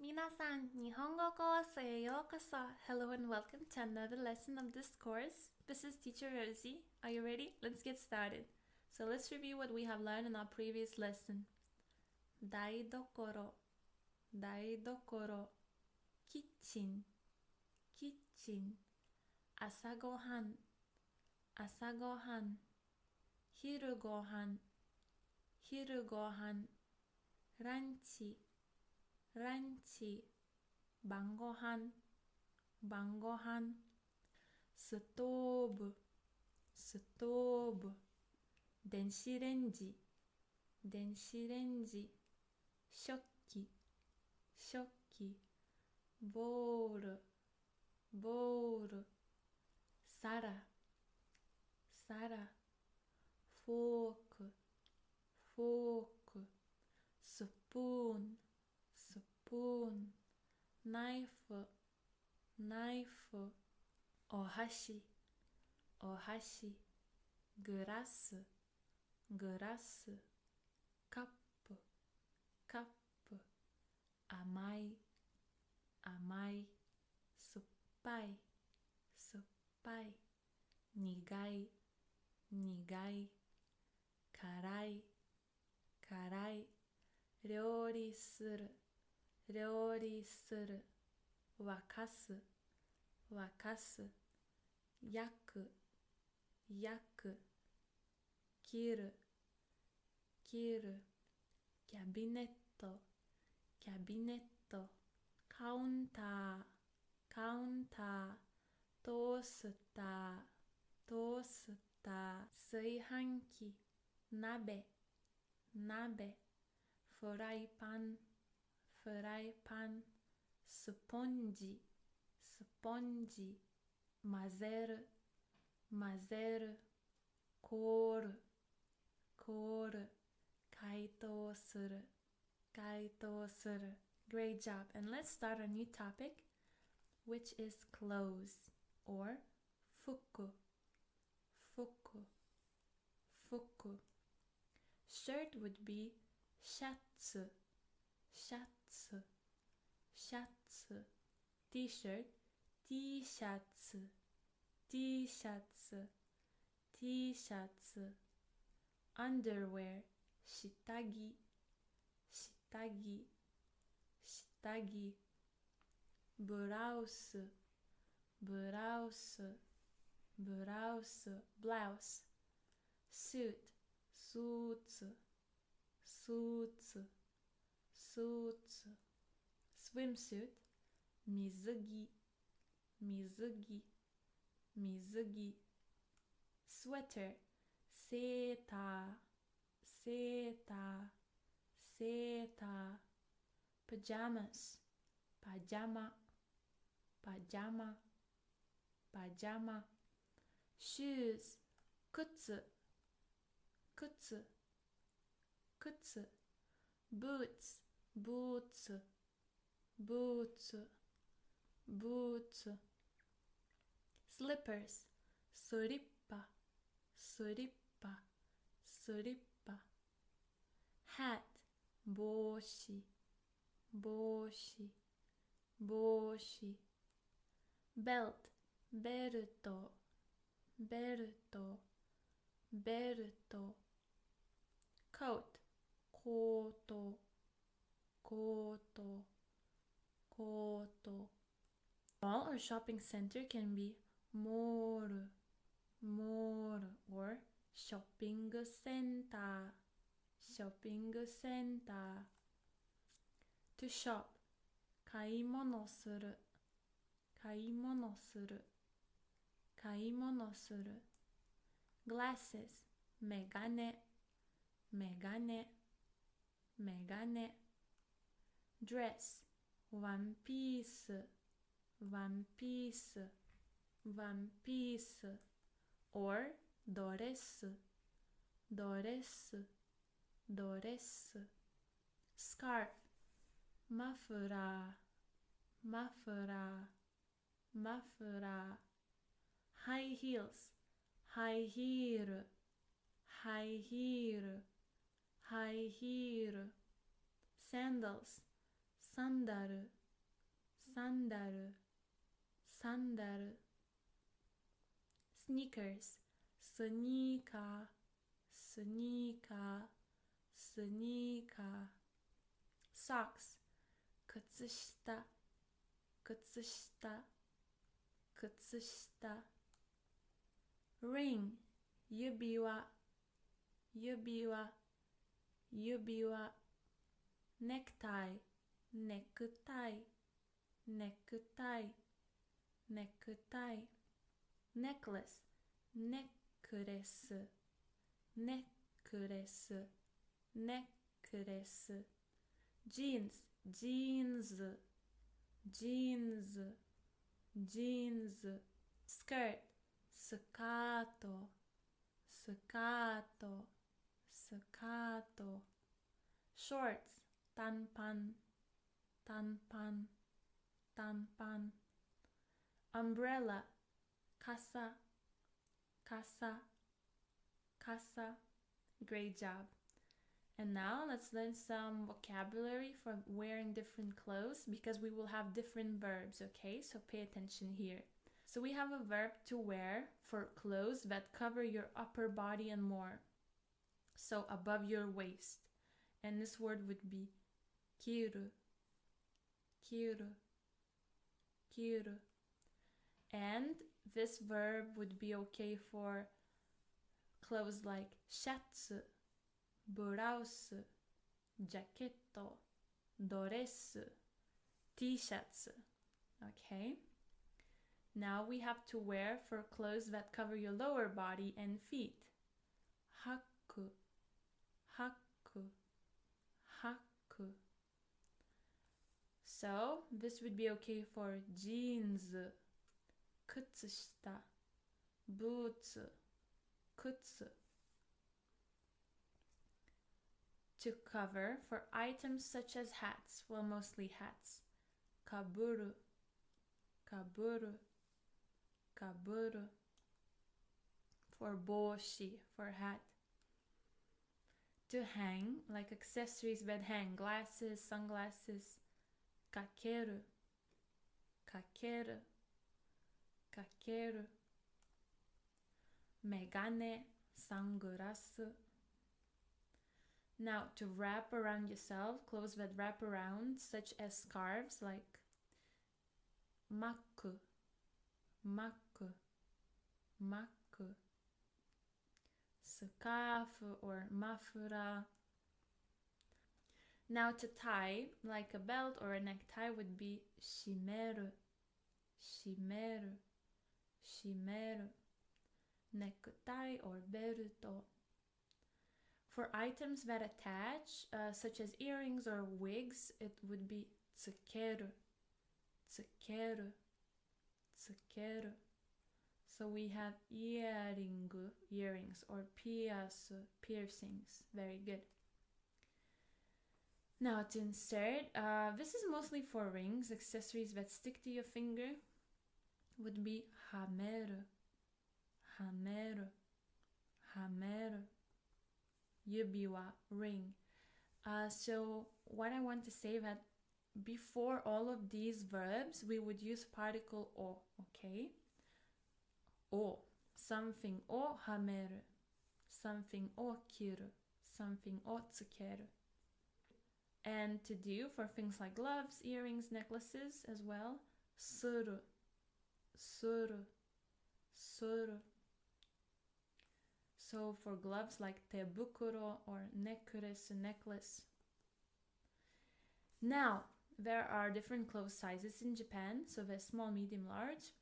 皆さん、日本語コースへようこそ. Hello and welcome to another lesson of this course. This is Teacher Rosie. Are you ready? Let's get started. So let's review what we have learned in our previous lesson. 台所、台所、キッチン、キッチン、朝ごはん、朝ごはん、昼ごはん、昼ごはん、ランチ、ランチ、晩ごはん、晩ごはん、ストーブ、ストーブ、電子レンジ、電子レンジ、食器、食器、ボール、ボール、皿、皿、フォーク、フォーク、スプーン、スプーン、ナイフ、ナイフ、お箸、お箸、グラス、グラス、カップ、カップ、甘い、甘い、酸っぱい、酸っぱい、苦い、苦い、辛い、辛い、料理する、料理する、沸かす、沸かす、焼く、焼く、切る、切る、キャビネット、キャビネット、カウンター、カウンター、トースター、トースター、炊飯器、鍋、鍋、フライパン、フライパン、スポンジ、スポンジ、混ぜる、混ぜる、凍る、凍る、解凍する、解凍する。Great job. And let's start a new topic, which is clothes or 服、服、服。Shirt would be シャツ、シャツ、シャツ。T-shirt、T シャツ、T シャツ、T シャツ。Underwear、下着、下着、下着。ブラウス、ブラウス、ブラウス、blouse。suit、スーツ、スーツ、スーツ。swimsuit、水着、水着、水着。sweater、セーター、セーター、セーター。pajamas、パジャマ、パジャマ、パジャマ。shoes、靴、靴、靴。boots、ブーツ、ブーツ、ブーツ。slippers、スリッパ、スリッパ、スリッパ。hat、帽子、帽子、帽子。belt、ベルト、ベルト、ベルト。coat、コート、コート、コート。Mall or shopping center can be モール、モール or ショッピングセンター、ショッピングセンター。to shop、買い物する、買い物する、買い物する。glasses、メガネ、メガネ、メガネ。dress、ワンピース、ワンピース、ワンピース。or ドレス、ドレス、ドレス。scarf、マフラー、マフラー、マフラー。high heels、ハイヒール、ハイヒール、ハイヒール。sandals、サンダル、sandal, sandal. Sneakers, sneaker, sneaker, sneaker. Socks, 靴下、靴下、靴下。Ring, 指輪、指輪、指輪。Necktie, ネクタイ、ネクタイ、ネクタイ。Necklace, ネックレス、ネックレス、ネックレス。Jeans, ジーンズ、ジーンズ、ジーンズ。Skirt, スカート、スカート、スカート。Shorts, 短パン、短パン、短パン。Umbrella, 傘、傘、傘。Great job. And now let's learn some vocabulary for wearing different clothes because we will have different verbs, okay? So pay attention here. So we have a verb to wear for clothes that cover your upper body and more. So above your waist. And this word would be kiru, kiru, kiru. And this verb would be okay for clothes like shatsu, ブラウス、ジャケット、ドレス、Tシャツ。Okay? Now we have to wear for clothes that cover your lower body and feet. ハク、ハク、ハク。So, this would be okay for jeans, 靴下、ブーツ、靴。To cover for items such as hats, well, mostly hats. Kaburu, kaburu, kaburu. For boshi, for hat. To hang, like accessories that hang, glasses, sunglasses. Kakeru, kakeru, kakeru. Megane, sunglasses. Now, to wrap around yourself, clothes that wrap around, such as scarves like maku, maku, maku. Scarf or mafura. Now, to tie, like a belt or a necktie, would be shimeru, shimeru, shimeru. Necktie or beruto. For items that attach, such as earrings or wigs, it would be tsukeru, tsukeru, tsukeru. So we have earrings, or piercings. Very good. Now to insert, this is mostly for rings, accessories that stick to your finger, would be hameru, hameru, hameru. Yubiwa, ring. So what I want to say that before all of these verbs, we would use particle o, okay? O, something o hameru, something o kiru, something o tsukeru. And to do for things like gloves, earrings, necklaces as well, suru, suru, suru. So for gloves like tebukuro or necklace. Now, there are different clothes sizes in Japan, so there's small, medium, large,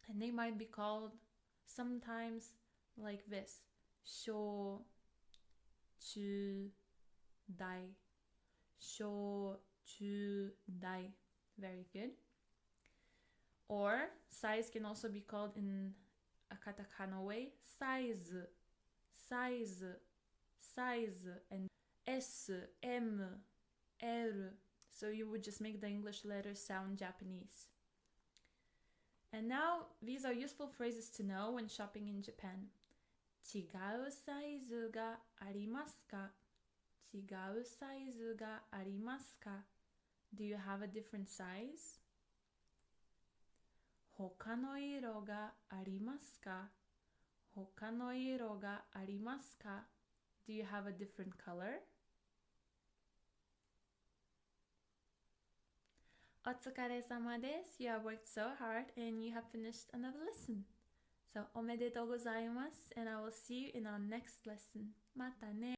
and they might be called sometimes like this: sho, chu, dai, sho, chu, dai. Very good. Or size can also be called in a katakana way, size, size, size, and S, M, R. So you would just make the English letters sound Japanese. And now, these are useful phrases to know when shopping in Japan. 違うサイズがありますか? 違うサイズがありますか? Do you have a different size? 他の色がありますか他の色がありますか Do you have a different color? お疲れ様です。You have worked so hard and you have finished another lesson. So, おめでとうございます and I will see you in our next lesson. またね。